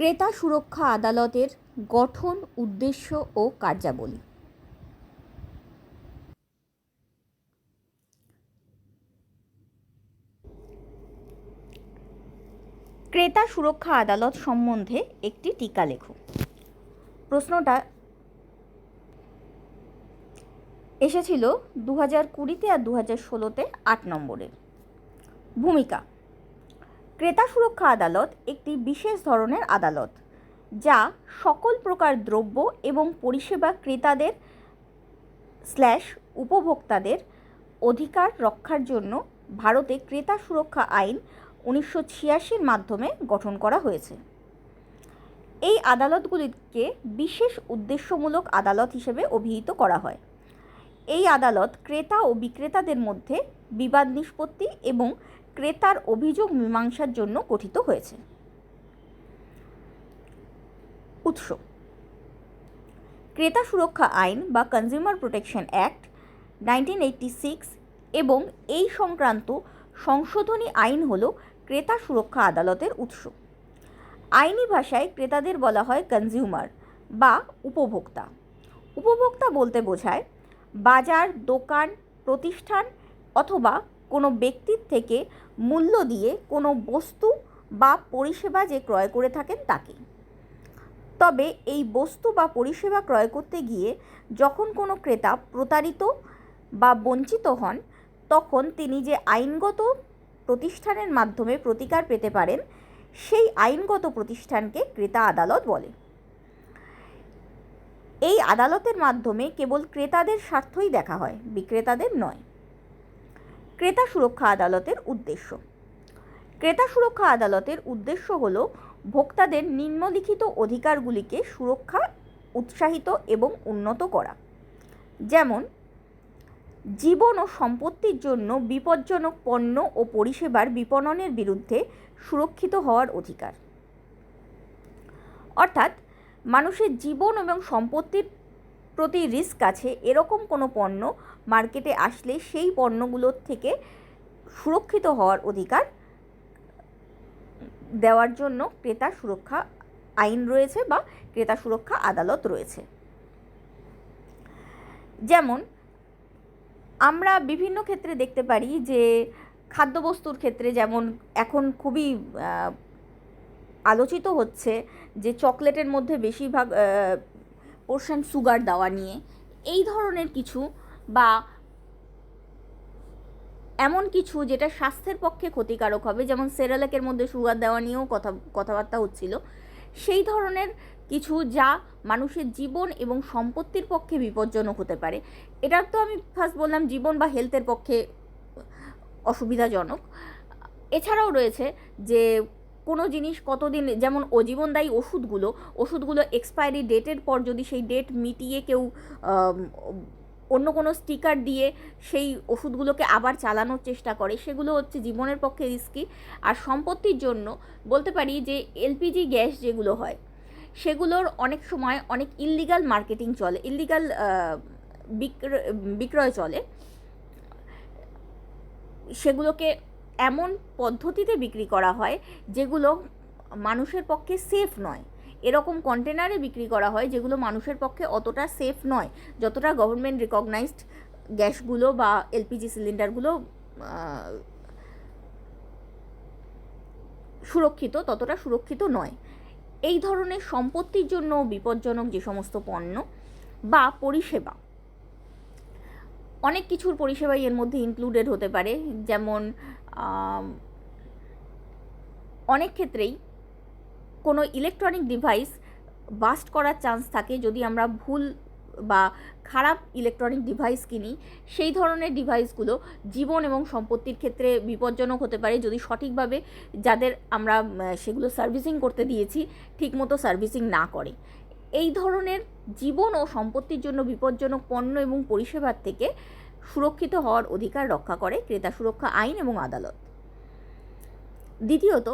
ক্রেতা সুরক্ষা আদালতের গঠন, উদ্দেশ্য ও কার্যাবলী। ক্রেতা সুরক্ষা আদালত সম্বন্ধে একটি টিকা লেখো। প্রশ্নটা এসেছিল 2020-তে আর 2016-তে 8 নম্বরের। ভূমিকা: ক্রেতা সুরক্ষা আদালত একটি বিশেষ ধরনের আদালত যা সকল প্রকার দ্রব্য এবং পরিষেবা ক্রেতাদের উপভোক্তাদের অধিকার রক্ষার জন্য ভারতে ক্রেতা সুরক্ষা আইন 1986-র মাধ্যমে গঠন করা হয়েছে। এই আদালতগুলিকে বিশেষ উদ্দেশ্যমূলক আদালত হিসেবে অভিহিত করা হয়। এই আদালত ক্রেতা ও বিক্রেতাদের মধ্যে বিবাদ নিষ্পত্তি এবং ক্রেতার অভিযোগ মীমাংসার জন্য গঠিত হয়েছে। উৎস: ক্রেতা সুরক্ষা আইন বা কনজিউমার প্রোটেকশন অ্যাক্ট 1986 এবং এই সংক্রান্ত সংশোধনী আইন হল ক্রেতা সুরক্ষা আদালতের উৎস। আইনি ভাষায় ক্রেতাদের বলা হয় কনজিউমার বা উপভোক্তা। উপভোক্তা বলতে বোঝায় বাজার, দোকান, প্রতিষ্ঠান অথবা কোনো ব্যক্তির থেকে মূল্য দিয়ে কোনো বস্তু বা পরিষেবা যে ক্রয় করে থাকেন তাকে। তবে এই বস্তু বা পরিষেবা ক্রয় করতে গিয়ে যখন কোনো ক্রেতা প্রতারিত বা বঞ্চিত হন, তখন তিনি যে আইনগত প্রতিষ্ঠানের মাধ্যমে প্রতিকার পেতে পারেন, সেই আইনগত প্রতিষ্ঠানকে ক্রেতা আদালত বলে। এই আদালতের মাধ্যমে কেবল ক্রেতাদের স্বার্থই দেখা হয়, বিক্রেতাদের নয়। ক্রেতা সুরক্ষা আদালতের উদ্দেশ্য: ক্রেতা সুরক্ষা আদালতের উদ্দেশ্য হল ভোক্তাদের নিম্নলিখিত অধিকারগুলিকে সুরক্ষা, উৎসাহিত এবং উন্নত করা। যেমন, জীবন ও সম্পত্তির জন্য বিপজ্জনক পণ্য ও পরিষেবার বিপণনের বিরুদ্ধে সুরক্ষিত হওয়ার অধিকার। অর্থাৎ মানুষের জীবন এবং সম্পত্তির প্রতি রিস্ক আছে এরকম কোনো পণ্য মার্কেটে আসলে সেই পণ্যগুলোর থেকে সুরক্ষিত হওয়ার অধিকার দেওয়ার জন্য ক্রেতা সুরক্ষা আইন রয়েছে বা ক্রেতা সুরক্ষা আদালত রয়েছে। যেমন আমরা বিভিন্ন ক্ষেত্রে দেখতে পারি যে খাদ্যবস্তুর ক্ষেত্রে যেমন এখন খুবই আলোচিত হচ্ছে যে চকলেটের মধ্যে বেশিরভাগ পোর্শন সুগার দেওয়া নিয়ে, এই ধরনের কিছু বা এমন কিছু যেটা স্বাস্থ্যের পক্ষে ক্ষতিকারক হবে, যেমন সেরেলাকের মধ্যে সুগার দেওয়া নিয়েও কথাবার্তা হচ্ছিল, সেই ধরনের কিছু যা মানুষের জীবন এবং সম্পত্তির পক্ষে বিপজ্জনক হতে পারে। এটা তো আমি ফার্স্ট বললাম জীবন বা হেলথের পক্ষে অসুবিধাজনক। এছাড়াও রয়েছে যে কোনো জিনিস কতদিন, যেমন জীবনদায়ী ওষুধগুলো এক্সপায়ারি ডেটের পর যদি সেই ডেট মিটিয়ে কেউ অন্য কোনো স্টিকার দিয়ে সেই ওষুধগুলোকে আবার চালানোর চেষ্টা করে, সেগুলো হচ্ছে জীবনের পক্ষে রিস্কি। আর সম্পত্তির জন্য বলতে পারি যে এলপিজি গ্যাস যেগুলো হয় সেগুলোর অনেক সময় অনেক ইললিগাল মার্কেটিং চলে, ইললিগাল বিক্রয় চলে। সেগুলোকে এমন পদ্ধতিতে বিক্রি করা হয় যেগুলো মানুষের পক্ষে সেফ নয়, এরকম কন্টেনারে বিক্রি করা হয় যেগুলো মানুষের পক্ষে অতটা সেফ নয় যতটা গভর্নমেন্ট রিকগনাইজড গ্যাসগুলো বা এলপিজি সিলিন্ডারগুলো সুরক্ষিত, ততটা সুরক্ষিত নয়। এই ধরনের সম্পত্তির জন্য বিপজ্জনক যে সমস্ত পণ্য বা পরিষেবা, অনেক কিছুর পরিষেবাই এর মধ্যে ইনক্লুডেড হতে পারে। যেমন অনেক ক্ষেত্রেই কোনো ইলেকট্রনিক ডিভাইস বাস্ট করার চান্স থাকে যদি আমরা ভুল বা খারাপ ইলেকট্রনিক ডিভাইস কিনি। সেই ধরনের ডিভাইসগুলো জীবন এবং সম্পত্তির ক্ষেত্রে বিপজ্জনক হতে পারে যদি সঠিকভাবে যাদের আমরা সেগুলো সার্ভিসিং করতে দিয়েছি ঠিকমতো সার্ভিসিং না করে। এই ধরনের জীবন ও সম্পত্তির জন্য বিপজ্জনক পণ্য এবং পরিষেবার থেকে সুরক্ষিত হওয়ার অধিকার রক্ষা করে ক্রেতা সুরক্ষা আইন এবং আদালত। দ্বিতীয়ত,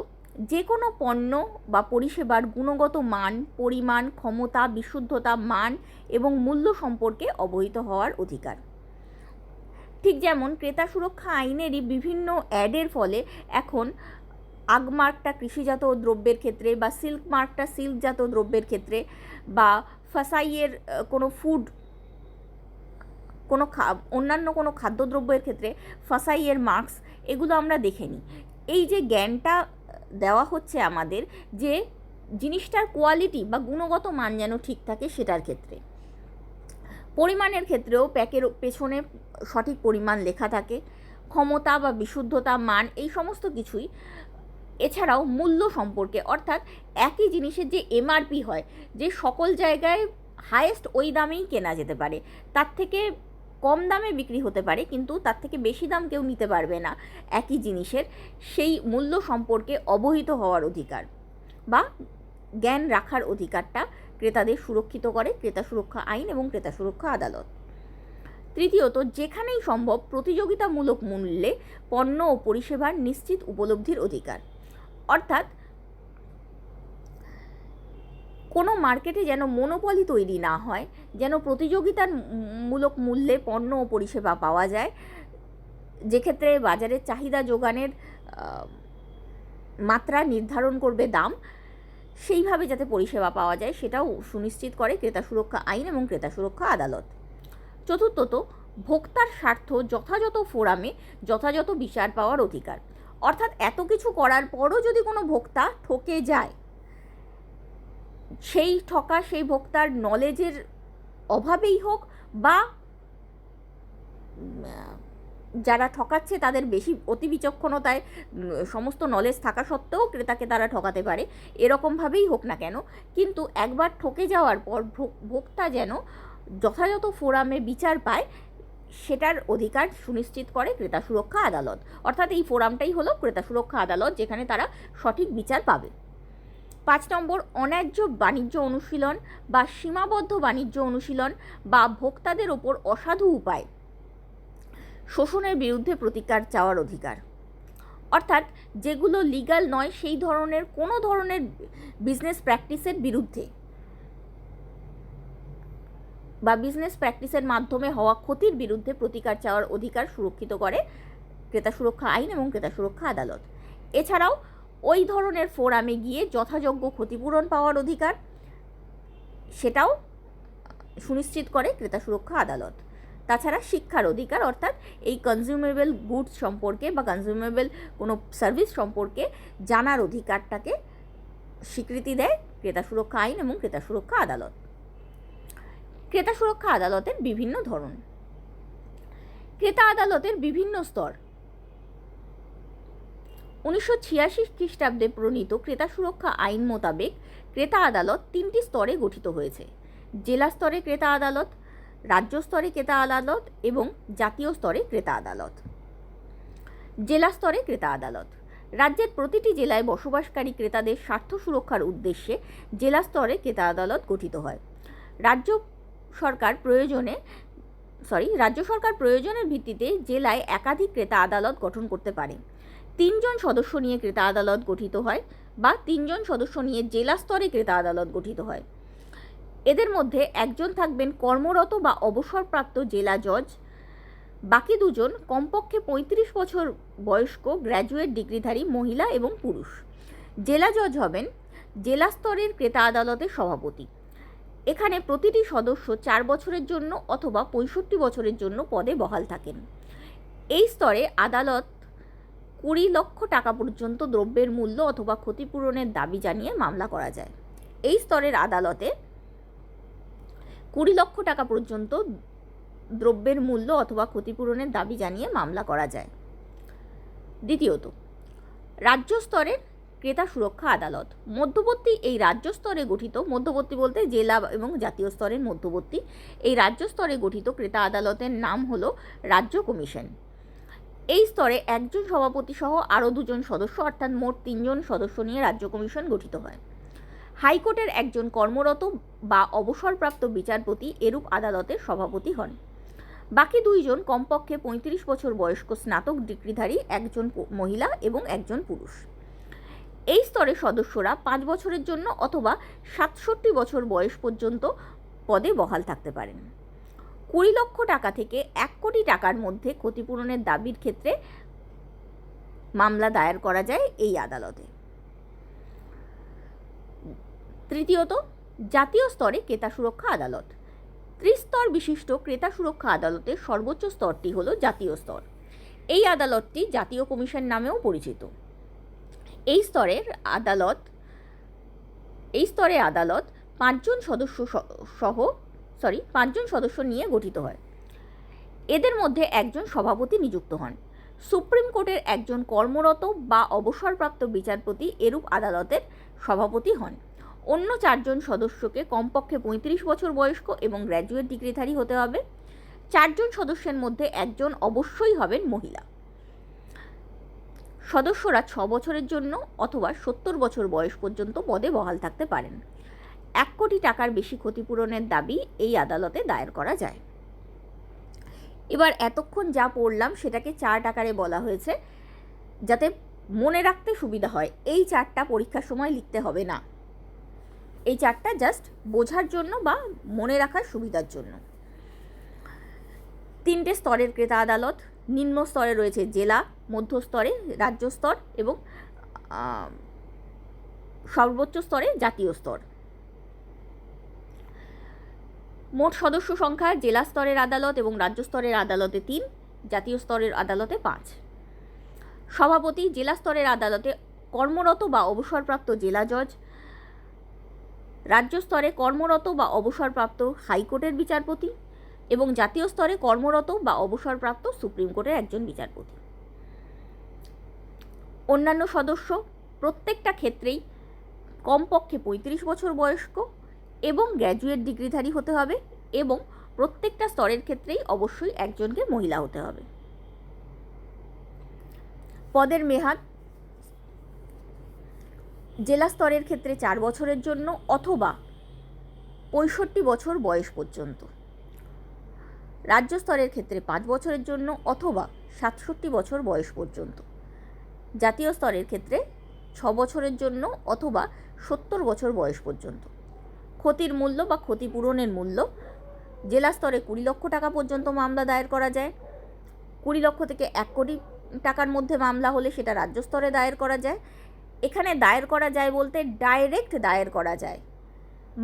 যে কোনো পণ্য বা পরিষেবার গুণগত মান, পরিমাণ, ক্ষমতা, বিশুদ্ধতা, মান এবং মূল্য সম্পর্কে অবহিত হওয়ার অধিকার। ঠিক যেমন ক্রেতা সুরক্ষা আইনেরই বিভিন্ন অ্যাডের ফলে এখন আগমার্কটা কৃষিজাত দ্রব্যের ক্ষেত্রে, বা সিল্ক মার্কটা সিল্কজাত দ্রব্যের ক্ষেত্রে, বা ফাসাইয়ের কোনো ফুড, কোনো অন্যান্য কোনো খাদ্যদ্রব্যের ক্ষেত্রে ফাসাইয়ের মার্কস, এগুলো আমরা দেখে নিই। এই যে জ্ঞানটা দেওয়া হচ্ছে আমাদের, যে জিনিসটার কোয়ালিটি বা গুণগত মান যেন ঠিক থাকে সেটার ক্ষেত্রে। পরিমাণের ক্ষেত্রেও প্যাকের পেছনে সঠিক পরিমাণ লেখা থাকে, ক্ষমতা বা বিশুদ্ধতা, মান, এই সমস্ত কিছুই। এছাড়াও মূল্য সম্পর্কে, অর্থাৎ একই জিনিসের যে এমআরপি হয়, যে সকল জায়গায় হায়েস্ট ওই দামেই কেনা যেতে পারে, তার থেকে কম দামে বিক্রি হতে পারে কিন্তু তার থেকে বেশি দাম কেউ নিতে পারবে না একই জিনিসের, সেই মূল্য সম্পর্কে অবহিত হওয়ার অধিকার বা জ্ঞান রাখার অধিকারটা ক্রেতাদের সুরক্ষিত করে ক্রেতা সুরক্ষা আইন এবং ক্রেতা সুরক্ষা আদালত। তৃতীয়ত, যেখানেই সম্ভব প্রতিযোগিতামূলক মূল্যে পণ্য ও পরিষেবার নিশ্চিত উপলব্ধির অধিকার। অর্থাৎ কোনো মার্কেটে যেন মনোপলি তৈরি না হয়, যেন প্রতিযোগিতামূলক মূল্যে পণ্য ও পরিষেবা পাওয়া যায়, যেক্ষেত্রে বাজারের চাহিদা যোগানের মাত্রা নির্ধারণ করবে দাম, সেইভাবে যাতে পরিষেবা পাওয়া যায় সেটাও সুনিশ্চিত করে ক্রেতা সুরক্ষা আইন এবং ক্রেতা সুরক্ষা আদালত। চতুর্থত, ভোক্তার স্বার্থ যথাযথ ফোরামে যথাযথ বিচার পাওয়ার অধিকার। অর্থাৎ এত কিছু করার পরও যদি কোনো ভোক্তা ঠকে যায়, সেই ভোক্তার নলেজের অভাবেই হোক বা যারা ঠকাচ্ছে তাদের বেশি অতি বিচক্ষণতায় সমস্ত নলেজ থাকা সত্ত্বেও ক্রেতাকে তারা ঠকাতে পারে, এরকমভাবেই হোক না কেন, কিন্তু একবার ঠকে যাওয়ার পর ভোক্তা যেন যথাযথ ফোরামে বিচার পায়, সেটার অধিকার সুনিশ্চিত করে ক্রেতা সুরক্ষা আদালত। অর্থাৎ এই ফোরামটাই হলো ক্রেতা সুরক্ষা আদালত, যেখানে তারা সঠিক বিচার পাবে। 5 নম্বর, অন্যায্য বাণিজ্য অনুশীলন বা সীমাবদ্ধ বাণিজ্য অনুশীলন বা ভোক্তাদের ওপর অসাধু উপায় শোষণের বিরুদ্ধে প্রতিকার চাওয়ার অধিকার। অর্থাৎ যেগুলো লিগ্যাল নয় সেই ধরনের কোনো ধরনের বিজনেস প্র্যাকটিসের বিরুদ্ধে বা বিজনেস প্র্যাকটিসের মাধ্যমে হওয়া ক্ষতির বিরুদ্ধে প্রতিকার চাওয়ার অধিকার সুরক্ষিত করে ক্রেতা সুরক্ষা আইন এবং ক্রেতা সুরক্ষা আদালত। এছাড়াও ওই ধরনের ফোরামে গিয়ে যথাযোগ্য ক্ষতিপূরণ পাওয়ার অধিকার, সেটাও সুনিশ্চিত করে ক্রেতা সুরক্ষা আদালত। তাছাড়া শিক্ষার অধিকার, অর্থাৎ এই কনজিউমেবল গুডস সম্পর্কে বা কনজিউমেবল কোনো সার্ভিস সম্পর্কে জানার অধিকারটাকে স্বীকৃতি দেয় ক্রেতা সুরক্ষা আইন এবং ক্রেতা সুরক্ষা আদালত। ক্রেতা সুরক্ষা আদালতের বিভিন্ন ধরন। ক্রেতা আদালতের বিভিন্ন স্তর। 1986 খ্রিস্টাব্দে প্রণীত ক্রেতা সুরক্ষা আইন মোতাবেক ক্রেতা আদালত 3টি স্তরে গঠিত হয়েছে: জেলা স্তরে ক্রেতা আদালত, রাজ্য স্তরে ক্রেতা আদালত এবং জাতীয় স্তরে ক্রেতা আদালত। জেলা স্তরে ক্রেতা আদালত। রাজ্যের প্রতিটি জেলায় বসবাসকারী ক্রেতাদের স্বার্থ সুরক্ষার উদ্দেশ্যে জেলা স্তরে ক্রেতা আদালত গঠিত হয়। রাজ্য সরকার প্রয়োজনের ভিত্তিতে জেলায় একাধিক ক্রেতা আদালত গঠন করতে পারে। 3 জন সদস্য নিয়ে ক্রেতা আদালত গঠিত হয় বা 3 জন সদস্য নিয়ে জেলা স্তরে ক্রেতা আদালত গঠিত হয়। এদের মধ্যে একজন থাকবেন কর্মরত বা অবসরপ্রাপ্ত জেলা জজ, বাকি 2 জন কমপক্ষে 35 বছর বয়স্ক গ্র্যাজুয়েট ডিগ্রিধারী মহিলা এবং পুরুষ। জেলা জজ হবেন জেলা স্তরের ক্রেতা আদালতের সভাপতি। এখানে প্রতিটি সদস্য 4 বছরের জন্য অথবা 65 বছরের জন্য পদে বহাল থাকেন। এই স্তরে আদালত 20 লক্ষ টাকা পর্যন্ত দ্রব্যের মূল্য অথবা ক্ষতিপূরণের দাবি জানিয়ে মামলা করা যায়। এই স্তরের আদালতে 20 লক্ষ টাকা পর্যন্ত দ্রব্যের মূল্য অথবা ক্ষতিপূরণের দাবি জানিয়ে মামলা করা যায়। দ্বিতীয়ত, রাজ্য স্তরের ক্রেতা সুরক্ষা আদালত। মধ্যবর্তী এই রাজ্য স্তরে গঠিত, মধ্যবর্তী বলতে জেলা এবং জাতীয় স্তরের মধ্যবর্তী এই রাজ্য স্তরে গঠিত ক্রেতা আদালতের নাম হলো রাজ্য কমিশন। এই স্তরে একজন সভাপতি সহ আরও 2 জন সদস্য, অর্থাৎ মোট 3 জন সদস্য নিয়ে রাজ্য কমিশন গঠিত হয়। হাইকোর্টের একজন কর্মরত বা অবসরপ্রাপ্ত বিচারপতি এরূপ আদালতের সভাপতি হন। বাকি 2 জন কমপক্ষে 35 বছর বয়স্ক স্নাতক ডিগ্রিধারী, একজন মহিলা এবং একজন পুরুষ। এই স্তরের সদস্যরা 5 বছরের জন্য অথবা 67 বছর বয়স পর্যন্ত পদে বহাল থাকতে পারেন। 20 লক্ষ টাকা থেকে 1 কোটি টাকার মধ্যে ক্ষতিপূরণের দাবির ক্ষেত্রে মামলা দায়ের করা যায় এই আদালতে। তৃতীয়ত, জাতীয় স্তরে ক্রেতা সুরক্ষা আদালত। ত্রিস্তর বিশিষ্ট ক্রেতা সুরক্ষা আদালতের সর্বোচ্চ স্তরটি হল জাতীয় স্তর। এই আদালতটি জাতীয় কমিশন নামেও পরিচিত। এই স্তরে আদালত 5 সদস্য নিয়ে গঠিত হয়। এদের মধ্যে একজন সভাপতি নিযুক্ত হন। সুপ্রিম কোর্টের একজন কর্মরত বা অবসরপ্রাপ্ত বিচারপতি এরূপ আদালতের সভাপতি হন। অন্য 4 সদস্যকে কমপক্ষে 35 বছর বয়স্ক এবং গ্র্যাজুয়েট ডিগ্রিধারী হতে হবে। 4 সদস্যের মধ্যে একজন অবশ্যই হবেন মহিলা। সদস্যরা 6 বছরের জন্য অথবা 70 বছর বয়স পর্যন্ত পদে বহাল থাকতে পারেন। 1 কোটি টাকার বেশি ক্ষতিপূরণের দাবি এই আদালতে দায়ের করা যায়। এবার এতক্ষণ যা পড়লাম সেটাকে চার্ট আকারে বলা হয়েছে, যাতে মনে রাখতে সুবিধা হয়। এই চার্টটা পরীক্ষার সময় লিখতে হবে না, এই চার্টটা জাস্ট বোঝার জন্য বা মনে রাখার সুবিধার জন্য। 3টে স্তরের ক্রেতা আদালত। নিম্ন স্তরে রয়েছে জেলা, মধ্যস্তরে রাজ্য স্তর এবং সর্বোচ্চ স্তরে জাতীয় স্তর। মোট সদস্য সংখ্যা জেলা স্তরের আদালত এবং রাজ্য স্তরের আদালতে 3, জাতীয় স্তরের আদালতে 5। সভাপতি জেলা স্তরের আদালতে কর্মরত বা অবসরপ্রাপ্ত জেলা জজ, রাজ্য স্তরে কর্মরত বা অবসরপ্রাপ্ত হাইকোর্টের বিচারপতি এবং জাতীয় স্তরে কর্মরত বা অবসরপ্রাপ্ত সুপ্রিম কোর্টের একজন বিচারপতি। অন্যান্য সদস্য প্রত্যেকটা ক্ষেত্রেই কমপক্ষে 35 বছর বয়স্ক এবং গ্র্যাজুয়েট ডিগ্রিধারী হতে হবে এবং প্রত্যেকটা স্তরের ক্ষেত্রেই অবশ্যই একজনকে মহিলা হতে হবে। পদের মেয়াদ জেলা স্তরের ক্ষেত্রে 4 বছরের জন্য অথবা 65 বছর বয়স পর্যন্ত, রাজ্য স্তরের ক্ষেত্রে 5 বছরের জন্য অথবা 67 বছর বয়স পর্যন্ত, জাতীয় স্তরের ক্ষেত্রে 6 বছরের জন্য অথবা 70 বছর বয়স পর্যন্ত। ক্ষতির মূল্য বা ক্ষতিপূরণের মূল্য জেলা স্তরে 20 লক্ষ টাকা পর্যন্ত মামলা দায়ের করা যায়। 20 লক্ষ থেকে 1 কোটি টাকার মধ্যে মামলা হলে সেটা রাজ্য স্তরে দায়ের করা যায়। এখানে দায়ের করা যায় বলতে ডাইরেক্ট দায়ের করা যায়,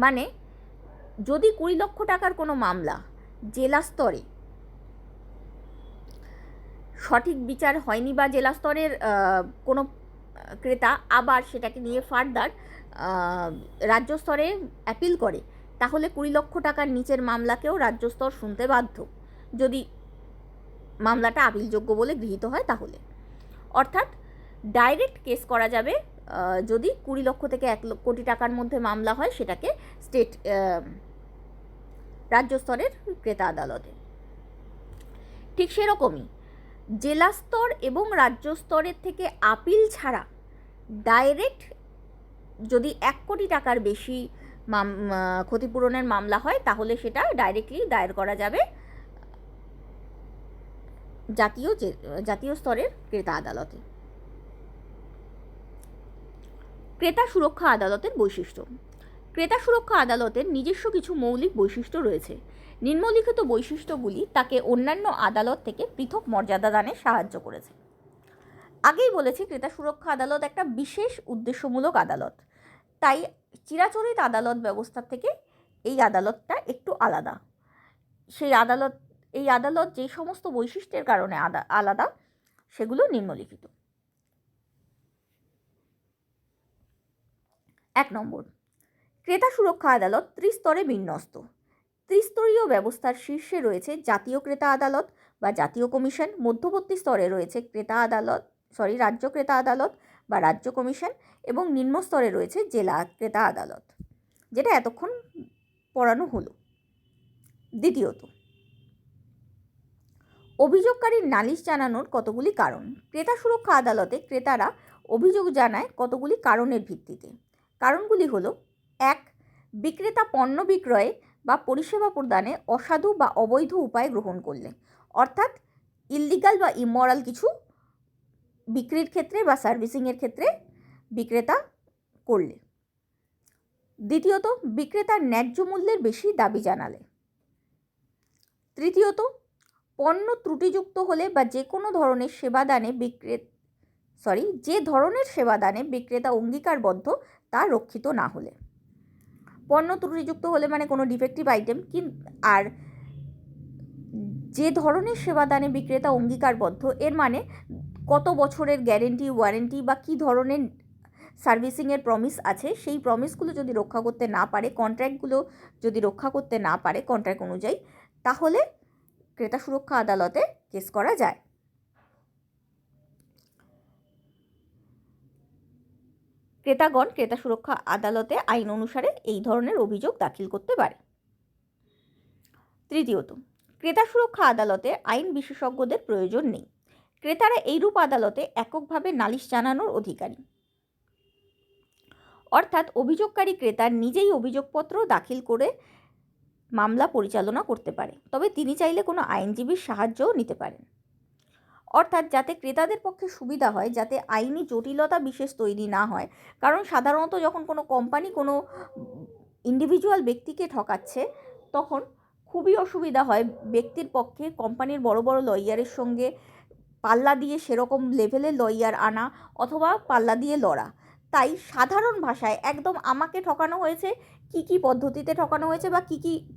মানে যদি 20 লক্ষ টাকার কোনো মামলা জেলা স্তরে সঠিক বিচার হয়নি বা জেলা স্তরের কোনো ক্রেতা আবার সেটাকে নিয়ে ফার্দার রাজ্য স্তরে অ্যাপিল করে, তাহলে 20 লক্ষ টাকার নিচের মামলাকেও রাজ্য স্তর শুনতে বাধ্য, যদি মামলাটা আপিলযোগ্য বলে গৃহীত হয় তাহলে। অর্থাৎ ডাইরেক্ট কেস করা যাবে যদি 20 লক্ষ থেকে 1 কোটি টাকার মধ্যে মামলা হয়, সেটাকে রাজ্য স্তরের ক্রেতা আদালতে। ঠিক সেরকমই জেলা স্তর এবং রাজ্য স্তরের থেকে আপিল ছাড়া ডাইরেক্ট যদি 1 কোটি টাকার বেশি ক্ষতিপূরণের মামলা হয়, তাহলে সেটা ডাইরেক্টলি দায়ের করা যাবে জাতীয় স্তরের ক্রেতা আদালতে। ক্রেতা সুরক্ষা আদালতের বৈশিষ্ট্য। ক্রেতা সুরক্ষা আদালতের নিজস্ব কিছু মৌলিক বৈশিষ্ট্য রয়েছে। নিম্নলিখিত বৈশিষ্ট্যগুলি তাকে অন্যান্য আদালত থেকে পৃথক মর্যাদা দানে সাহায্য করেছে। আগেই বলেছি ক্রেতা সুরক্ষা আদালত একটা বিশেষ উদ্দেশ্যমূলক আদালত, তাই চিরাচরিত আদালত ব্যবস্থা থেকে এই আদালতটা একটু আলাদা। এই আদালত যে সমস্ত বৈশিষ্ট্যের কারণে আলাদা সেগুলো নিম্নলিখিত। 1 নম্বর, ক্রেতা সুরক্ষা আদালত ত্রিস্তরে বিন্যস্ত। ত্রিস্তরীয় ব্যবস্থার শীর্ষে রয়েছে জাতীয় ক্রেতা আদালত বা জাতীয় কমিশন, মধ্যবর্তী স্তরে রয়েছে রাজ্য ক্রেতা আদালত বা রাজ্য কমিশন এবং নিম্ন স্তরে রয়েছে জেলা ক্রেতা আদালত, যেটা এতক্ষণ পড়ানো হলো। দ্বিতীয়ত, অভিযোগকারীর নালিশ জানানোর কতগুলি কারণ। ক্রেতা সুরক্ষা আদালতে ক্রেতারা অভিযোগ জানায় কতগুলি কারণের ভিত্তিতে। কারণগুলি হলো: 1, বিক্রেতা পণ্য বিক্রয়ে বা পরিষেবা প্রদানে অসাধু বা অবৈধ উপায় গ্রহণ করলে, অর্থাৎ ইললিগাল বা ইমরাল কিছু বিক্রির ক্ষেত্রে বা সার্ভিসিংয়ের ক্ষেত্রে বিক্রেতা করলে। দ্বিতীয়ত, বিক্রেতার ন্যায্য মূল্যের বেশি দাবি জানালে। তৃতীয়ত, পণ্য ত্রুটিযুক্ত হলে বা যে কোনো ধরনের সেবা দানে যে ধরনের সেবাদানে বিক্রেতা অঙ্গীকারবদ্ধ তা রক্ষিত না হলে। পণ্য ত্রুটিযুক্ত হলে মানে কোনো ডিফেক্টিভ আইটেম, আর যে ধরনের সেবাদানে বিক্রেতা অঙ্গীকারবদ্ধ এর মানে কত বছরের গ্যারেন্টি, ওয়ারেন্টি বা কী ধরনের সার্ভিসিংয়ের প্রমিস আছে, সেই প্রমিসগুলো যদি রক্ষা করতে না পারে, কন্ট্রাক্টগুলো যদি রক্ষা করতে না পারে কন্ট্রাক্ট অনুযায়ী, তাহলে ক্রেতা সুরক্ষা আদালতে কেস করা যায়। ক্রেতাগণ ক্রেতা সুরক্ষা আদালতে আইন অনুসারে এই ধরনের অভিযোগ দাখিল করতে পারে। তৃতীয়ত, ক্রেতা সুরক্ষা আদালতে আইন বিশেষজ্ঞদের প্রয়োজন নেই। ক্রেতারা এইরূপ আদালতে এককভাবে নালিশ জানানোর অধিকারী। অর্থাৎ অভিযোগকারী ক্রেতা নিজেই অভিযোগপত্র দাখিল করে মামলা পরিচালনা করতে পারে, তবে তিনি চাইলে কোনো আইনজীবীর সাহায্যও নিতে পারেন। অর্থাৎ যাতে ক্রেতাদের পক্ষে সুবিধা হয়, যাতে আইনি জটিলতা বিশেষ তৈরি না হয়। কারণ সাধারণত যখন কোনো কোম্পানি কোনো ইন্ডিভিজুয়াল ব্যক্তিকে ঠকাচ্ছে, তখন খুবই অসুবিধা হয় ব্যক্তির পক্ষে কোম্পানির বড় বড় লয়ারের সঙ্গে পাল্লা দিয়ে সেরকম লেভেলের লয়ার আনা অথবা পাল্লা দিয়ে লড়া। তাই সাধারণ ভাষায় একদম আমাকে ঠকানো হয়েছে, কি পদ্ধতিতে ঠকানো হয়েছে বা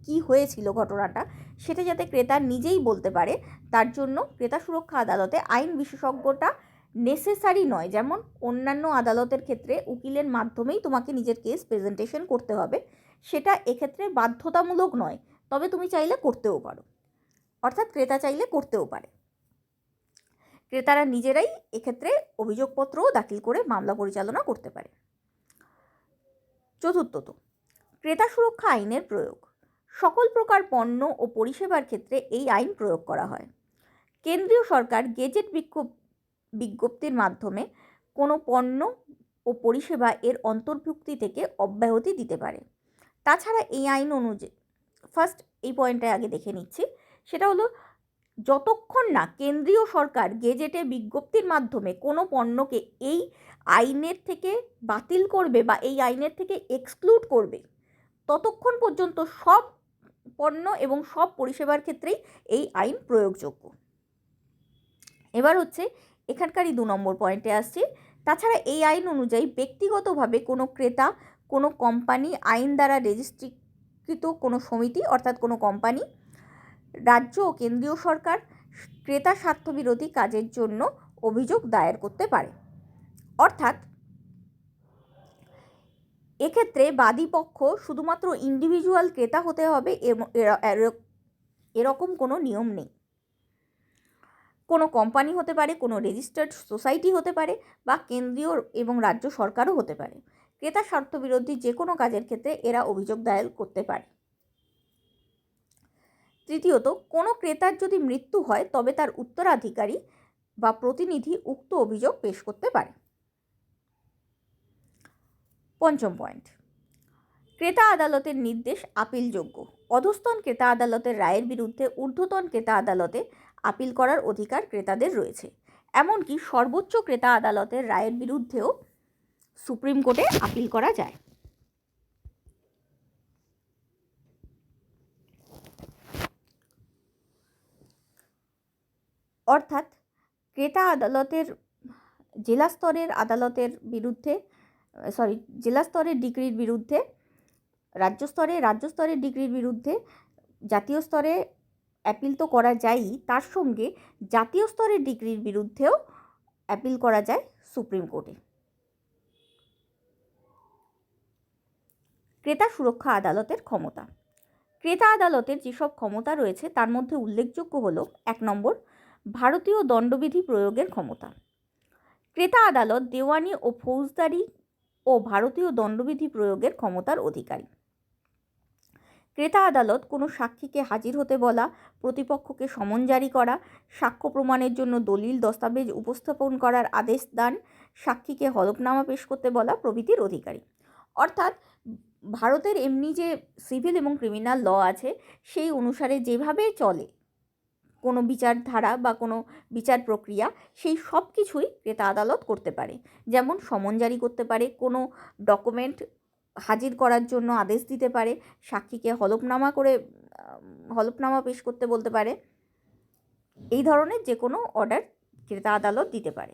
কি হয়েছিল ঘটনাটা, সেটা যাতে ক্রেতা নিজেই বলতে পারে, তার জন্য ক্রেতা সুরক্ষা আদালতে আইন বিশেষজ্ঞটা নেসেসারি নয়। যেমন অন্যান্য আদালতের ক্ষেত্রে উকিলের মাধ্যমেই তোমাকে নিজের কেস প্রেজেন্টেশন করতে হবে, সেটা এক্ষেত্রে বাধ্যতামূলক নয়, তবে তুমি চাইলে করতেও পারো। অর্থাৎ ক্রেতা চাইলে করতেও পারে। ক্রেতারা নিজেরাই এক্ষেত্রে অভিযোগপত্রও দাখিল করে মামলা পরিচালনা করতে পারে। চতুর্থত, ক্রেতা সুরক্ষা আইনের প্রয়োগ। সকল প্রকার পণ্য ও পরিষেবার ক্ষেত্রে এই আইন প্রয়োগ করা হয়। কেন্দ্রীয় সরকার গেজেট বিজ্ঞপ্তির মাধ্যমে কোনো পণ্য ও পরিষেবা এর অন্তর্ভুক্তি থেকে অব্যাহতি দিতে পারে। তাছাড়া এই আইন অনুযায়ী, ফার্স্ট এই পয়েন্টটা আগে দেখে নিচ্ছি, সেটা হলো যতক্ষণ না কেন্দ্রীয় সরকার গেজেটে বিজ্ঞপ্তির মাধ্যমে কোনো পণ্যকে এই আইনের থেকে বাতিল করবে বা এই আইনের থেকে এক্সক্লুড করবে, ততক্ষণ পর্যন্ত সব পণ্য এবং সব পরিষেবার ক্ষেত্রেই এই আইন প্রয়োগযোগ্য। এবার হচ্ছে এখানকারই 2 নম্বর পয়েন্টে আসছি। তাছাড়া এই আইন অনুযায়ী ব্যক্তিগতভাবে কোনো ক্রেতা, কোনো কোম্পানি, আইন দ্বারা রেজিস্ট্রিকৃত কোনো সমিতি অর্থাৎ কোনো কোম্পানি, রাজ্য ও কেন্দ্রীয় সরকার ক্রেতা স্বার্থবিরোধী কাজের জন্য অভিযোগ দায়ের করতে পারে। অর্থাৎ এক্ষেত্রে বাদী পক্ষ শুধুমাত্র ইন্ডিভিজুয়াল ক্রেতা হতে হবে এরকম কোনো নিয়ম নেই। কোনো কোম্পানি হতে পারে, কোনো রেজিস্টার্ড সোসাইটি হতে পারে বা কেন্দ্রীয় এবং রাজ্য সরকারও হতে পারে। ক্রেতা স্বার্থবিরোধী যে কোনো কাজের ক্ষেত্রে এরা অভিযোগ দায়ের করতে পারে। তৃতীয়ত, কোনো ক্রেতার যদি মৃত্যু হয় তবে তার উত্তরাধিকারী বা প্রতিনিধি উক্ত অভিযোগ পেশ করতে পারে। পঞ্চম পয়েন্ট, ক্রেতা আদালতের নির্দেশ আপিলযোগ্য। অধস্তন ক্রেতা আদালতের রায়ের বিরুদ্ধে ঊর্ধ্বতন ক্রেতা আদালতে আপিল করার অধিকার ক্রেতাদের রয়েছে। এমনকি সর্বোচ্চ ক্রেতা আদালতের রায়ের বিরুদ্ধেও সুপ্রিম কোর্টে আপিল করা যায়। অর্থাৎ ক্রেতা আদালতের জেলা স্তরের আদালতের বিরুদ্ধে, জেলা স্তরের ডিক্রির বিরুদ্ধে, রাজ্য স্তরের ডিক্রির বিরুদ্ধে জাতীয় স্তরে অ্যাপিল তো করা যায়ই, তার সঙ্গে জাতীয় স্তরের ডিক্রির বিরুদ্ধেও অ্যাপিল করা যায় সুপ্রিম কোর্টে। ক্রেতা সুরক্ষা আদালতের ক্ষমতা। ক্রেতা আদালতের যেসব ক্ষমতা রয়েছে তার মধ্যে উল্লেখযোগ্য হলো 1 নম্বর, ভারতীয় দণ্ডবিধি প্রয়োগের ক্ষমতা। ক্রেতা আদালত দেওয়ানি ও ফৌজদারি ও ভারতীয় দণ্ডবিধি প্রয়োগের ক্ষমতার অধিকারী। ক্রেতা আদালত কোনো সাক্ষীকে হাজির হতে বলা, প্রতিপক্ষকে সমন জারি করা, সাক্ষ্য প্রমাণের জন্য দলিল দস্তাবেজ উপস্থাপন করার আদেশ দান, সাক্ষীকে হলফনামা পেশ করতে বলা প্রভৃতির অধিকারী। অর্থাৎ ভারতের এমনি যে সিভিল এবং ক্রিমিনাল ল আছে, সেই অনুসারে যেভাবে চলে কোনো বিচারধারা বা কোনো বিচার প্রক্রিয়া, সেই সব কিছুই ক্রেতা আদালত করতে পারে। যেমন সমন জারি করতে পারে, কোনো ডকুমেন্ট হাজির করার জন্য আদেশ দিতে পারে, সাক্ষীকে হলফনামা পেশ করতে বলতে পারে, এই ধরনের যে কোনো অর্ডার ক্রেতা আদালত দিতে পারে।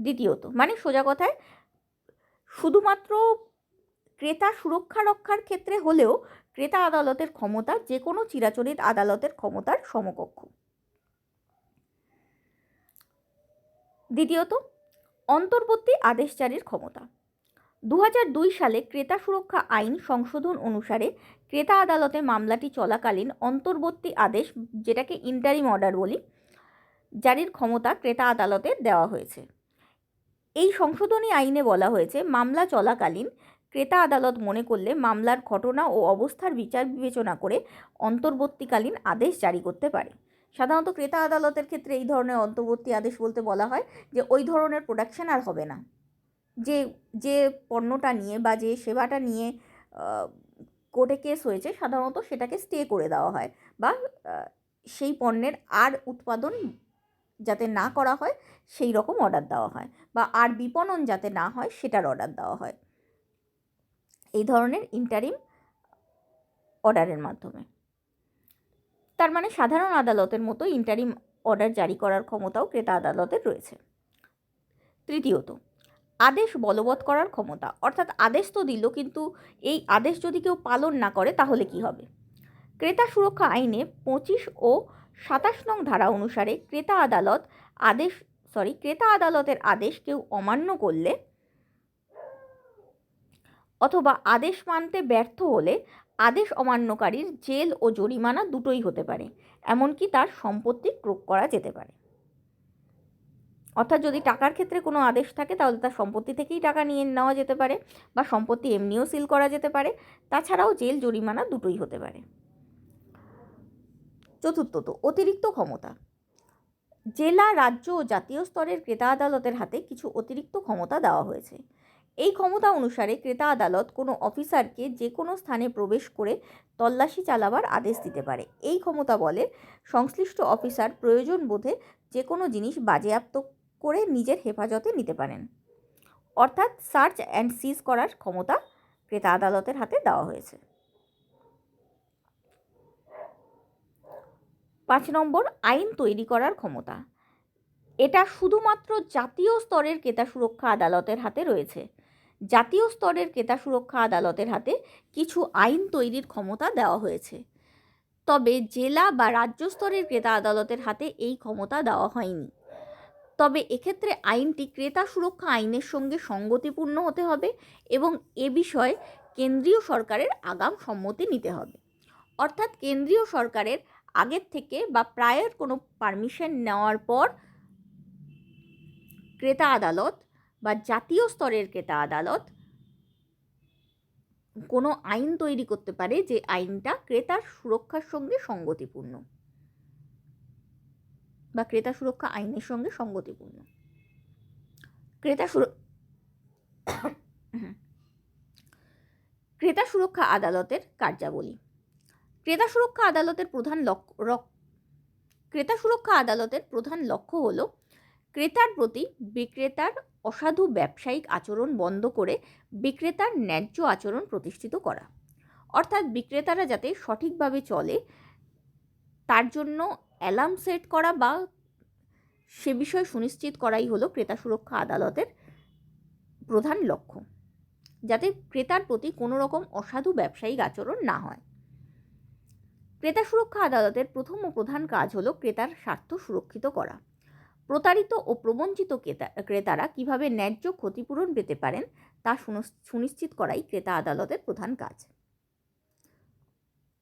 দ্বিতীয়ত, মানে সোজা কথায় শুধুমাত্র ক্রেতা সুরক্ষা রক্ষার ক্ষেত্রে হলেও ক্রেতা আদালতের ক্ষমতা যে কোনো চিরাচরিত আদালতের ক্ষমতার সমকক্ষ। দ্বিতীয়ত, অন্তর্বর্তী আদেশ জারির ক্ষমতা। 2002 সালে ক্রেতা সুরক্ষা আইন সংশোধন অনুসারে ক্রেতা আদালতে মামলাটি চলাকালীন অন্তর্বর্তী আদেশ, যেটাকে ইন্টারিম অর্ডার বলি, জারির ক্ষমতা ক্রেতা আদালতের দেওয়া হয়েছে। এই সংশোধনী আইনে বলা হয়েছে, মামলা চলাকালীন ক্রেতা আদালত মনে করলে মামলার ঘটনা ও অবস্থার বিচার বিবেচনা করে অন্তর্বর্তীকালীন আদেশ জারি করতে পারে। সাধারণত ক্রেতা আদালতের ক্ষেত্রে এই ধরনের অন্তর্বর্তী আদেশ বলতে বলা হয় যে ওই ধরনের প্রোডাকশন আর হবে না, যে যে পণ্যটা নিয়ে বা যে সেবাটা নিয়ে কোর্টে কেস হয়েছে সাধারণত সেটাকে স্টে করে দেওয়া হয়, বা সেই পণ্যের আর উৎপাদন যাতে না করা হয় সেই রকম অর্ডার দেওয়া হয়, বা আর বিপণন যাতে না হয় সেটার অর্ডার দেওয়া হয় এই ধরনের ইন্টারিম অর্ডারের মাধ্যমে। তার মানে সাধারণ আদালতের মতো ইন্টারিম অর্ডার জারি করার ক্ষমতাও ক্রেতা আদালতের রয়েছে। তৃতীয়ত, আদেশ বলবৎ করার ক্ষমতা, অর্থাৎ আদেশ তো দিল, কিন্তু এই আদেশ যদি কেউ পালন না করে তাহলে কি হবে? ক্রেতা সুরক্ষা আইনে 25 ও 27 নং ধারা অনুসারে ক্রেতা আদালতের আদেশ কেউ অমান্য করলে অথবা আদেশ মানতে ব্যর্থ হলে আদেশ অমান্যকারীর জেল ও জরিমানা দুটোই হতে পারে, এমনকি তার সম্পত্তি ক্রোক করা যেতে পারে। অর্থাৎ যদি টাকার ক্ষেত্রে কোনো আদেশ থাকে তাহলে তার সম্পত্তি থেকেই টাকা নিয়ে নেওয়া যেতে পারে, বা সম্পত্তি এমনিও সিল করা যেতে পারে, তাছাড়াও জেল জরিমানা দুটোই হতে পারে। চতুর্থত, অতিরিক্ত ক্ষমতা। জেলা, রাজ্য ও জাতীয় স্তরের ক্রেতা আদালতের হাতে কিছু অতিরিক্ত ক্ষমতা দেওয়া হয়েছে। এই ক্ষমতা অনুসারে ক্রেতা আদালত কোনো অফিসারকে যে কোনো স্থানে প্রবেশ করে তল্লাশি চালাবার আদেশ দিতে পারে। এই ক্ষমতা বলে সংশ্লিষ্ট অফিসার প্রয়োজন বোধে যে কোনো জিনিস বাজেয়াপ্ত করে নিজের হেফাজতে নিতে পারেন, অর্থাৎ সার্চ অ্যান্ড সিজ করার ক্ষমতা ক্রেতা আদালতের হাতে দেওয়া হয়েছে। 5 নম্বর, আইন তৈরি করার ক্ষমতা। এটা শুধুমাত্র জাতীয় স্তরের ক্রেতা সুরক্ষা আদালতের হাতে রয়েছে। জাতীয় স্তরের ক্রেতা সুরক্ষা আদালতের হাতে কিছু আইন তৈরির ক্ষমতা দেওয়া হয়েছে, তবে জেলা বা রাজ্য স্তরের ক্রেতা আদালতের হাতে এই ক্ষমতা দেওয়া হয়নি। তবে এক্ষেত্রে আইনটি ক্রেতা সুরক্ষা আইনের সঙ্গে সঙ্গতিপূর্ণ হতে হবে এবং এ বিষয়ে কেন্দ্রীয় সরকারের আগাম সম্মতি নিতে হবে। অর্থাৎ কেন্দ্রীয় সরকারের আগের থেকে বা প্রায়র কোনো পারমিশন নেওয়ার পর ক্রেতা আদালত বা জাতীয় স্তরের ক্রেতা আদালত কোনো আইন তৈরি করতে পারে যে আইনটা ক্রেতার সুরক্ষার সঙ্গে সঙ্গতিপূর্ণ বা ক্রেতা সুরক্ষা আইনের সঙ্গে সঙ্গতিপূর্ণ। ক্রেতা সুরক্ষা আদালতের কার্যাবলী। ক্রেতা সুরক্ষা আদালতের প্রধান লক্ষ্য হল ক্রেতার প্রতি বিক্রেতার অসাধু ব্যবসায়িক আচরণ বন্ধ করে বিক্রেতার ন্যায্য আচরণ প্রতিষ্ঠিত করা। অর্থাৎ বিক্রেতারা যাতে সঠিকভাবে চলে তার জন্য অ্যালার্ম সেট করা বা সে বিষয় সুনিশ্চিত করাই হলো ক্রেতা সুরক্ষা আদালতের প্রধান লক্ষ্য, যাতে ক্রেতার প্রতি কোনো রকম অসাধু ব্যবসায়িক আচরণ না হয়। ক্রেতা সুরক্ষা আদালতের প্রথম ও প্রধান কাজ হলো ক্রেতার স্বার্থ সুরক্ষিত করা। প্রতারিত ও প্রবঞ্চিত ক্রেতারা কিভাবে ন্যায্য ক্ষতিপূরণ পেতে পারেন তা সুনিশ্চিত করাই ক্রেতা আদালতের প্রধান কাজ।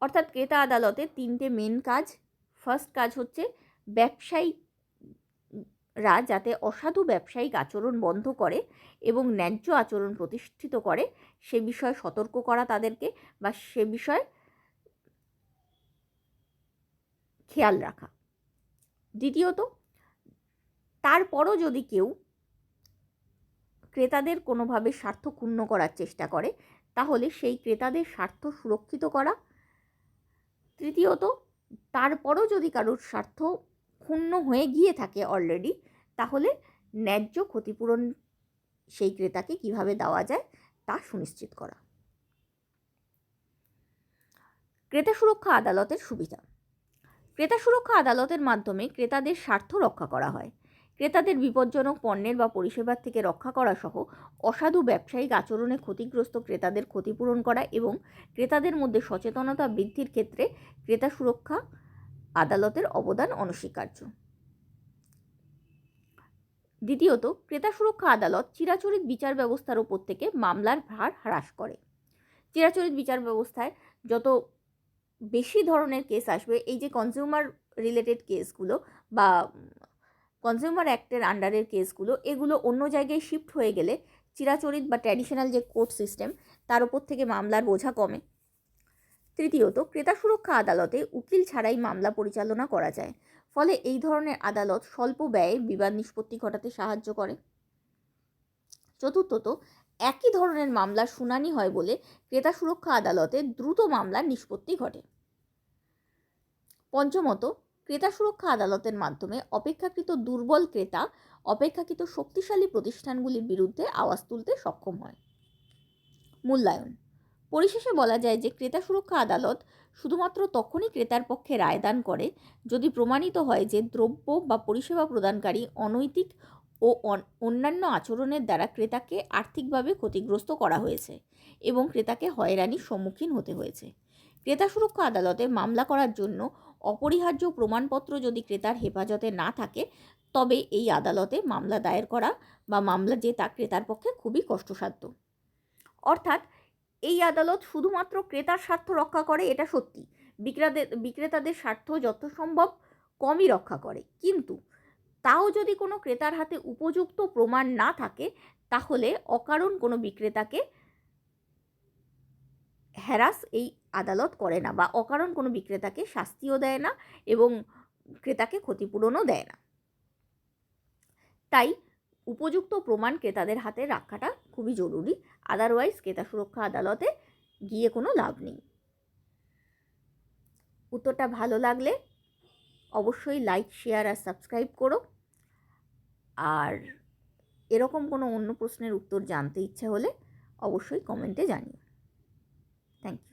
অর্থাৎ ক্রেতা আদালতের 3টে মেন কাজ। ফার্স্ট কাজ হচ্ছে ব্যবসায়ীরা যাতে অসাধু ব্যবসায়িক আচরণ বন্ধ করে এবং ন্যায্য আচরণ প্রতিষ্ঠিত করে সে বিষয়ে সতর্ক করা তাদেরকে, বা সে বিষয়ে খেয়াল রাখা। দ্বিতীয়ত, তারপরও যদি কেউ ক্রেতাদের কোনোভাবে স্বার্থ ক্ষুণ্ণ করার চেষ্টা করে তাহলে সেই ক্রেতাদের স্বার্থ সুরক্ষিত করা। তৃতীয়ত, তারপরও যদি কারোর স্বার্থ ক্ষুণ্ণ হয়ে গিয়ে থাকে অলরেডি, তাহলে ন্যায্য ক্ষতিপূরণ সেই ক্রেতাকে কিভাবে দেওয়া যায় তা সুনিশ্চিত করা। ক্রেতা সুরক্ষা আদালতের সুবিধা। ক্রেতা সুরক্ষা আদালতের মাধ্যমে ক্রেতাদের স্বার্থ রক্ষা করা হয়। ক্রেতাদের বিপজ্জনক পণ্যের বা পরিষেবার থেকে রক্ষা করা সহ অসাধু ব্যবসায়িক আচরণে ক্ষতিগ্রস্ত ক্রেতাদের ক্ষতিপূরণ করা এবং ক্রেতাদের মধ্যে সচেতনতা বৃদ্ধির ক্ষেত্রে ক্রেতা সুরক্ষা আদালতের অবদান অনস্বীকার্য। দ্বিতীয়ত, ক্রেতা সুরক্ষা আদালত চিরাচরিত বিচার ব্যবস্থার ওপর থেকে মামলার ভার হ্রাস করে। চিরাচরিত বিচার ব্যবস্থায় যত বেশি ধরনের কেস আসবে, এই যে কনজিউমার রিলেটেড কেসগুলো বা কনজিউমার অ্যাক্টের আন্ডারের কেসগুলো, এগুলো অন্য জায়গায় শিফট হয়ে গেলে চিরাচরিত বা ট্র্যাডিশনাল যে কোর্ট সিস্টেম তার উপর থেকে মামলার বোঝা কমে। তৃতীয়ত, ক্রেতা সুরক্ষা আদালতে উকিল ছাড়াই মামলা পরিচালনা করা যায়, ফলে এই ধরনের আদালত স্বল্প ব্যয়ে বিবাদ নিষ্পত্তি ঘটাতে সাহায্য করে। চতুর্থত, একই ধরনের মামলার শুনানি হয় বলে ক্রেতা সুরক্ষা আদালতে দ্রুত মামলার নিষ্পত্তি ঘটে। পঞ্চমত, ক্রেতা সুরক্ষা আদালতের মাধ্যমে অপেক্ষাকৃত দুর্বল ক্রেতা অপেক্ষাকৃত শক্তিশালী প্রতিষ্ঠানগুলির বিরুদ্ধে আওয়াজ তুলতে সক্ষম হয়। মূল্যায়ন। পরিশেষে বলা যায় যে ক্রেতা সুরক্ষা আদালত শুধুমাত্র তখনই ক্রেতার পক্ষে রায়দান করে যদি প্রমাণিত হয় যে দ্রব্য বা পরিষেবা প্রদানকারী অনৈতিক ও অন্যান্য আচরণের দ্বারা ক্রেতাকে আর্থিকভাবে ক্ষতিগ্রস্ত করা হয়েছে এবং ক্রেতাকে হয়রানির সম্মুখীন হতে হয়েছে। ক্রেতা সুরক্ষা আদালতে মামলা করার জন্য অপরিহার্য প্রমাণপত্র যদি ক্রেতার হেফাজতে না থাকে, তবে এই আদালতে মামলা দায়ের করা বা মামলা জেতা ক্রেতার পক্ষে খুবই কষ্টসাধ্য। অর্থাৎ এই আদালত শুধুমাত্র ক্রেতার স্বার্থ রক্ষা করে এটা সত্যি, বিক্রেতাদের স্বার্থ যথাসম্ভব কমই রক্ষা করে, কিন্তু তাও যদি কোনো ক্রেতার হাতে উপযুক্ত প্রমাণ না থাকে তাহলে অকারণ কোনো বিক্রেতাকে হ্যারাস এই আদালত করে না বা অকারণ কোনো বিক্রেতাকে শাস্তিও দেয় না এবং ক্রেতাকে ক্ষতিপূরণও দেয় না। তাই উপযুক্ত প্রমাণ ক্রেতাদের হাতে রাখাটা খুবই জরুরি, আদারওয়াইজ ক্রেতা সুরক্ষা আদালতে গিয়ে কোনো লাভ নেই। উত্তরটা ভালো লাগলে অবশ্যই লাইক, শেয়ার আর সাবস্ক্রাইব করো। আর এরকম কোনো অন্য প্রশ্নের উত্তর জানতে ইচ্ছে হলে অবশ্যই কমেন্টে জানিও। Thank you.